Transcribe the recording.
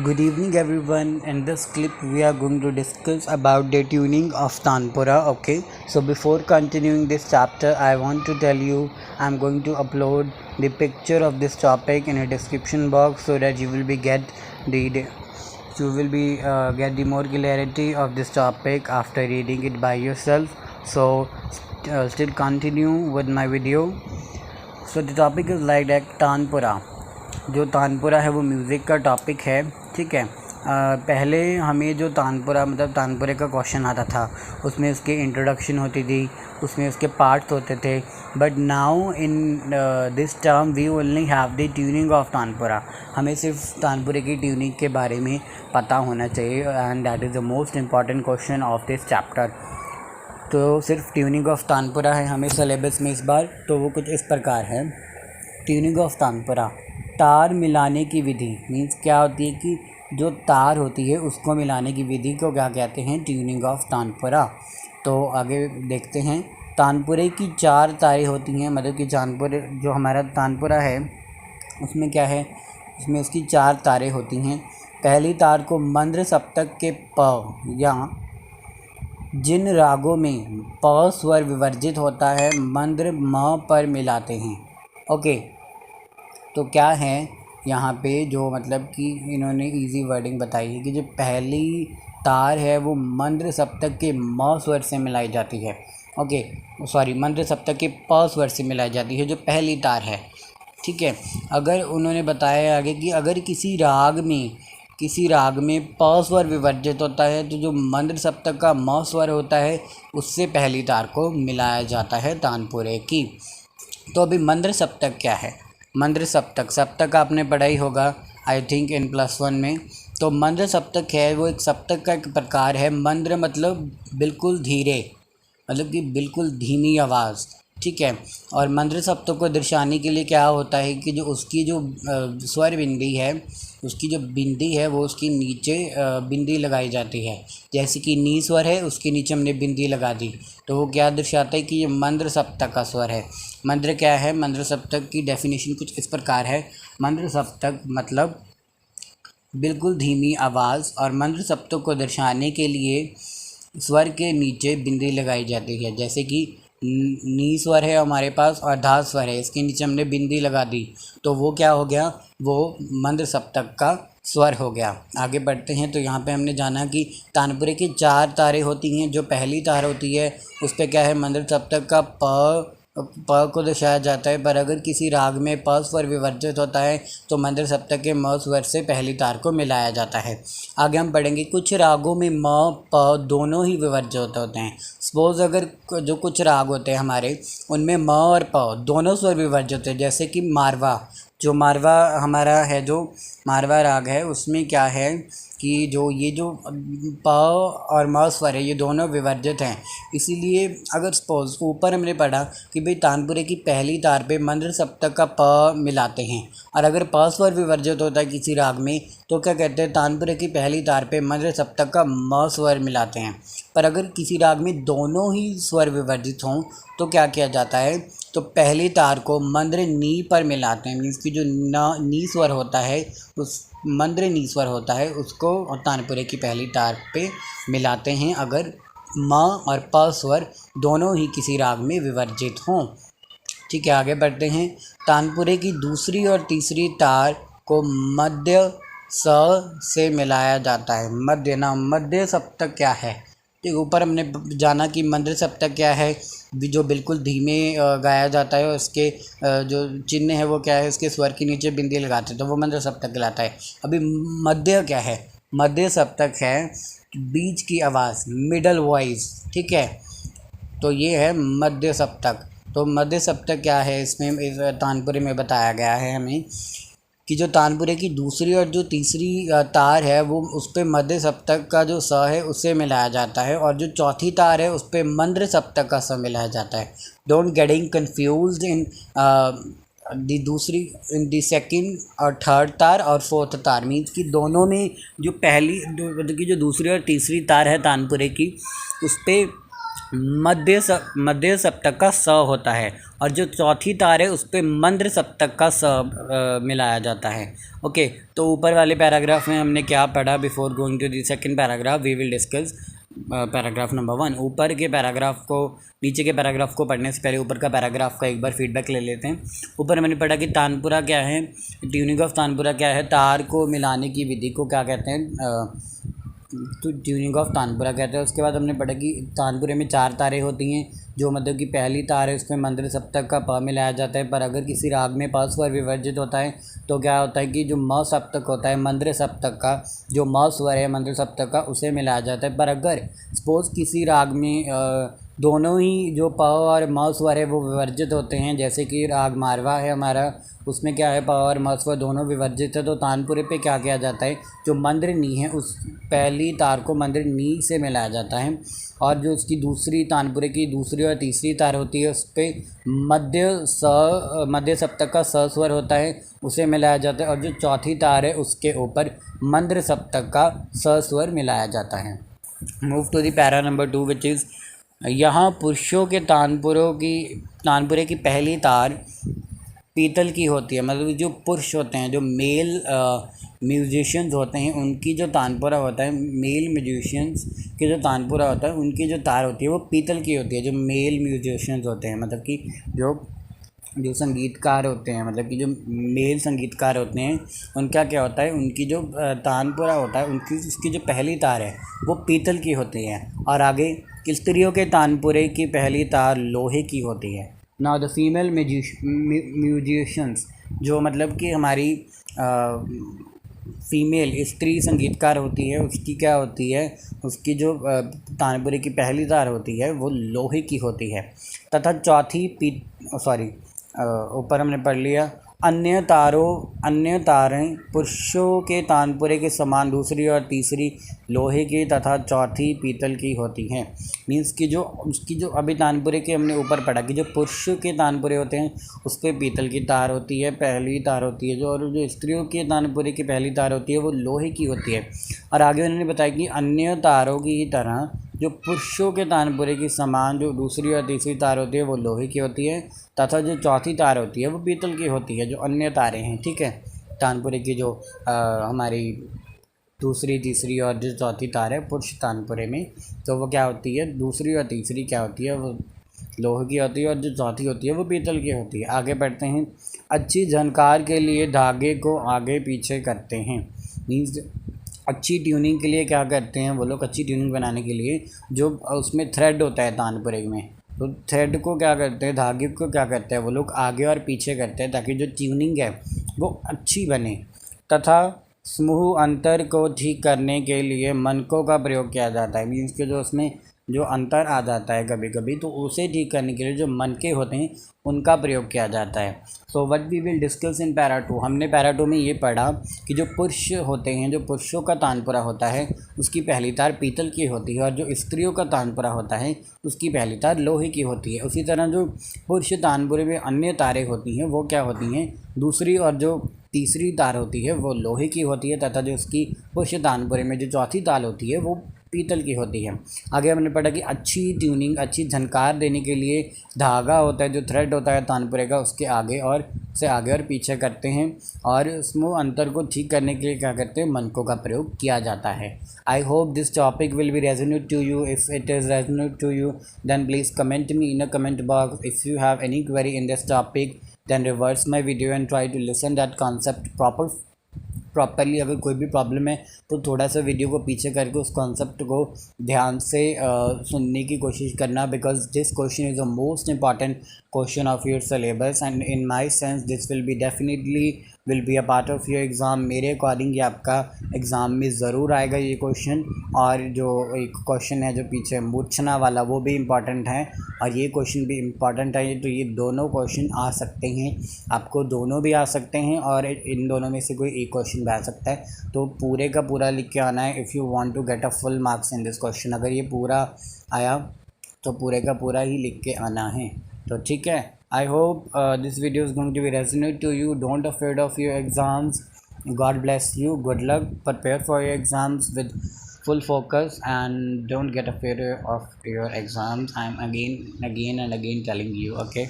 Good evening everyone. In this clip we are going to discuss about the tuning of Tanpura. Okay, so before continuing this chapter I want to tell you I'm going to upload the picture of this topic in a description box so that you will be get the more clarity of this topic after reading it by yourself. So still continue with my video. So the topic is like that tanpura. जो तानपुरा है वो music का topic है. ठीक है. पहले हमें जो तानपुरा मतलब तानपुरे का क्वेश्चन आता था उसमें उसकी इंट्रोडक्शन होती थी, उसमें उसके पार्ट्स होते थे. But now in this term we only have the tuning of tanpura. हमें सिर्फ तानपुरे की ट्यूनिंग के बारे में पता होना चाहिए and that is the most important question of this chapter. तो सिर्फ ट्यूनिंग ऑफ तानपुरा है हमें सिलेबस में इस बार. तो वो कुछ इस प्रकार है. Tuning of tanpura. तार मिलाने की विधि मीन्स क्या होती है कि जो तार होती है उसको मिलाने की विधि को क्या कहते हैं? Tuning of tanpura. तो आगे देखते हैं. तानपुरे की 4 तारें होती हैं, मतलब कि जो हमारा तानपुरा है उसमें क्या है, उसमें उसकी 4 तारें होती हैं. पहली तार को मंद्र सप्तक के प या जिन रागों में प स्वर विवर्जित होता है मंद्र म पर मिलाते हैं. ओके, तो क्या है यहाँ पे जो मतलब कि इन्होंने इजी वर्डिंग बताई है कि जो पहली तार है वो मंद्र सप्तक के म स्वर से मिलाई जाती है. ओके सॉरी, मंद्र सप्तक के प स्वर से मिलाई जाती है जो पहली तार है. ठीक है. अगर उन्होंने बताया आगे कि अगर किसी राग में प स्वर विवर्जित होता है तो जो मंद्र सप्तक का म स्वर होता है उससे पहली तार को मिलाया जाता है तानपुरे की. तो अभी मंद्र सप्तक क्या है? मंद्र सप्तक आपने पढ़ा ही होगा आई थिंक इन +1 में. तो मंद्र सप्तक है वो एक सप्तक का एक प्रकार है. मंद्र मतलब बिल्कुल धीरे, मतलब कि बिल्कुल धीमी आवाज़. ठीक है. और मंद्र सप्तक को दर्शाने के लिए क्या होता है कि जो उसकी जो स्वर बिंदी है, उसकी जो बिंदी है वो उसकी नीचे बिंदी लगाई जाती है. जैसे कि नी स्वर है उसके नीचे हमने बिंदी लगा दी तो वो क्या दर्शाता है कि ये मंद्र सप्तक का स्वर है. मंद्र क्या है? मंद्र सप्तक की डेफिनेशन कुछ इस प्रकार है. मंद्र सप्तक मतलब बिल्कुल धीमी आवाज़, और मंद्र सप्तक को दर्शाने के लिए स्वर के नीचे बिंदी लगाई जाती है. जैसे कि नी स्वर है हमारे पास और धा स्वर है, इसके नीचे हमने बिंदी लगा दी तो वो क्या हो गया? वो मंद्र सप्तक का स्वर हो गया. आगे बढ़ते हैं. तो यहाँ पे हमने जाना कि तानपुरे की 4 तारें होती हैं. जो पहली तार होती है उस पर क्या है? मंद्र सप्तक का प को दर्शाया जाता है. पर अगर किसी राग में प स्वर विवर्जित होता है तो मंद्र सप्तक के म स्वर से पहली तार को मिलाया जाता है. आगे हम पढ़ेंगे. कुछ रागों में म प दोनों ही विवर्जित होते हैं. सपोज अगर जो कुछ राग होते हैं हमारे उनमें म और प दोनों स्वर विवर्जित होते हैं. जैसे कि मारवा, जो मारवा हमारा है, जो मारवा राग है उसमें क्या है कि जो प और म स्वर है ये दोनों विवर्जित हैं. इसीलिए अगर सपोज ऊपर हमने पढ़ा कि भाई तानपुरे की पहली तार पे मंद्र सप्तक का प मिलाते हैं, और अगर प स्वर विवर्जित होता है किसी राग में तो क्या कहते हैं? तानपुरे की पहली तार पे मंद्र सप्तक का म स्वर मिलाते हैं. पर अगर किसी राग में दोनों ही स्वर विवर्जित हों तो क्या किया जाता है? तो पहली तार को मंद्र नी पर मिलाते हैं. मीन्स कि जो नी स्वर होता है, उस मंद्र नी स्वर होता है उसको तानपुरे की पहली तार पे मिलाते हैं अगर म और प स्वर दोनों ही किसी राग में विवर्जित हों. ठीक है. आगे बढ़ते हैं. तानपुरे की दूसरी और तीसरी तार को मध्य स से मिलाया जाता है. मध्य सप्तक क्या है? ठीक, ऊपर हमने जाना कि मंद्र सप्तक क्या है, जो बिल्कुल धीमे गाया जाता है और उसके जो चिन्ह है वो क्या है? उसके स्वर के नीचे बिंदी लगाते हैं तो वो मंद्र सप्तक कहलाता है. अभी मध्य क्या है? मध्य सप्तक है बीच की आवाज़, मिडल वॉइस. ठीक है. तो ये है मध्य सप्तक. तो मध्य सप्तक क्या है? इसमें इस तानपुरे में बताया गया है हमें कि जो तानपुरे की दूसरी और जो तीसरी तार है वो उस पर मध्य सप्तक का जो स है उससे मिलाया जाता है, और जो चौथी तार है उस पर मंद्र सप्तक का स मिलाया जाता है. Don't getting confused in the second और थर्ड तार और फोर्थ तार. मीन्स कि दोनों में जो मतलब कि जो दूसरी और तीसरी तार है तानपुरे की उस पर मध्य सप्तक का स होता है, और जो चौथी तार है उस पर मंद्र सप्तक का स मिलाया जाता है। ओके, तो ऊपर वाले पैराग्राफ में हमने क्या पढ़ा? Before going to the second paragraph we will discuss paragraph number 1। ऊपर के पैराग्राफ को, नीचे के पैराग्राफ को पढ़ने से पहले ऊपर का पैराग्राफ का एक बार फीडबैक ले लेते हैं। ऊपर मैंने पढ़ा कि तानपुरा क्या है, ट्यूनिंग ऑफ तानपुरा क्या है, तार को मिलाने की विधि को क्या कहते हैं, तो ट्यूनिंग ऑफ तानपुरा कहते हैं। उसके बाद हमने पढ़ा कि तानपुरे में 4 तारें होती हैं, जो मतलब कि पहली तार है उसमें मंद्र सप्तक का प मिलाया जाता है, पर अगर किसी राग में प स्वर विवर्जित होता है तो क्या होता है कि जो म सप्तक होता है मंद्र सप्तक का, जो म स्वर है मंद्र सप्तक का, उसे मिलाया जाता है। पर अगर सपोज किसी राग में दोनों ही जो प और म स्वर है वो विवर्जित होते हैं, जैसे कि राग मारवा है हमारा, उसमें क्या है प और म स्वर दोनों विवर्जित है, तो तानपुरे पे क्या किया जाता है, जो मंद्र नी है उस पहली तार को मंद्र नी से मिलाया जाता है, और जो उसकी दूसरी तानपुरे की दूसरी और तीसरी तार होती है उस पर मध्य सप्तक का स स्वर होता है, उसे मिलाया जाता है, और जो चौथी तार है उसके ऊपर मंद्र सप्तक का स स्वर मिलाया जाता है। Move to the para number 2 which is, यहाँ पुरुषों के तानपुरे की पहली तार पीतल की होती है, मतलब जो पुरुष होते हैं, जो मेल म्यूजिशियंस होते हैं, उनकी जो तानपुरा होता है, मेल म्यूजिशियंस की जो तानपुरा होता है उनकी जो तार होती है वो पीतल की होती है। जो मेल म्यूजिशियंस होते हैं, मतलब कि जो संगीतकार होते हैं, मतलब कि जो मेल संगीतकार होते हैं, उनका क्या होता है, उनकी जो तानपुरा होता है उसकी जो पहली तार है वो पीतल की होती है, और आगे स्त्रियों के तानपुरे की पहली तार लोहे की होती है। नाउ द फीमेल म्यूजिशियंस, जो मतलब कि हमारी फीमेल स्त्री संगीतकार होती है, उसकी क्या होती है, उसकी जो तानपुरे की पहली तार होती है वो लोहे की होती है, तथा चौथी ऊपर हमने पढ़ लिया, अन्य तारें पुरुषों के तानपुरे के समान दूसरी और तीसरी लोहे की तथा चौथी पीतल की होती हैं। मीन्स कि जो उसकी जो अभी तानपुरे के हमने ऊपर पढ़ा कि जो पुरुष के तानपुरे होते हैं उस पर पीतल की तार होती है, पहली तार होती है, और जो स्त्रियों के तानपुरे की पहली तार होती है वो लोहे की होती है। और आगे उन्होंने बताया कि अन्य तारों की ही तरह जो पुरुषों के तानपुरे की समान जो दूसरी और तीसरी तार होती है वो लोहे की होती है, तथा जो चौथी तार होती है वो पीतल की होती है, जो अन्य तारें हैं। ठीक है, तानपुरे की जो हमारी दूसरी तीसरी और जो चौथी तार है पुरुष तानपुरे में, तो वो क्या होती है, दूसरी और तीसरी क्या होती है, वो लोहे की होती है, और जो चौथी होती है वो पीतल की होती है। आगे बढ़ते हैं। अच्छी झनकार के लिए धागे को आगे पीछे करते हैं। मीन्स अच्छी ट्यूनिंग के लिए क्या करते हैं वो लोग, अच्छी ट्यूनिंग बनाने के लिए जो उसमें थ्रेड होता है तानपुरे में, तो थ्रेड को क्या करते हैं, धागे को क्या करते हैं वो लोग आगे और पीछे करते हैं, ताकि जो ट्यूनिंग है वो अच्छी बने। तथा समूह अंतर को ठीक करने के लिए मनकों का प्रयोग किया जाता है। मीन्स के जो उसमें जो अंतर आ जाता है कभी कभी, तो उसे ठीक करने के लिए जो मनके होते हैं उनका प्रयोग किया जाता है। So what we will discuss in para 2, हमने पैरा 2 में ये पढ़ा कि जो पुरुष होते हैं, जो पुरुषों का तानपुरा होता है उसकी पहली तार पीतल की होती है, और जो स्त्रियों का तानपुरा होता है उसकी पहली तार लोहे की होती है। उसी तरह जो पुरुष तानपुरे में अन्य तारें होती हैं वो क्या होती हैं, दूसरी और जो तीसरी तार होती है वो लोहे की होती है, तथा जो उसकी पुरुष तानपुरे में जो चौथी तार होती है वो पीतल की होती है। आगे हमने पढ़ा कि अच्छी ट्यूनिंग, अच्छी झनकार देने के लिए धागा होता है, जो थ्रेड होता है तानपुरे का, उसके आगे और पीछे करते हैं, और समूह अंतर को ठीक करने के लिए क्या करते हैं, मनकों का प्रयोग किया जाता है। I hope this topic will be resonate to you. If it is resonate to you then please comment me in a comment box. If you have any query in this topic then reverse my video and try to listen that concept properly. अगर कोई भी problem है तो थोड़ा सा video को पीछे करके उस कॉन्सेप्ट को ध्यान से सुनने की कोशिश करना, because this question is the most important question of your syllabus, and in my sense this will be definitely will be a part of your exam. मेरे अकॉर्डिंग ये आपका एग्ज़ाम में ज़रूर आएगा ये क्वेश्चन, और जो एक क्वेश्चन है जो पीछे मूर्छना वाला वो भी इम्पॉर्टेंट है, और ये क्वेश्चन भी इम्पॉर्टेंट है। तो ये दोनों क्वेश्चन आ सकते हैं, आपको दोनों भी आ सकते हैं, और इन दोनों में से कोई एक क्वेश्चन भी आ सकता है। तो पूरे का पूरा लिख के आना है if you want to get a full marks in this question. अगर ये पूरा आया तो पूरे का पूरा ही लिख के आना है। तो ठीक है, I hope this video is going to be resonate to you. Don't afraid of your exams. God bless you. Good luck. Prepare for your exams with full focus and don't get afraid of your exams. I'm again and again telling you, okay?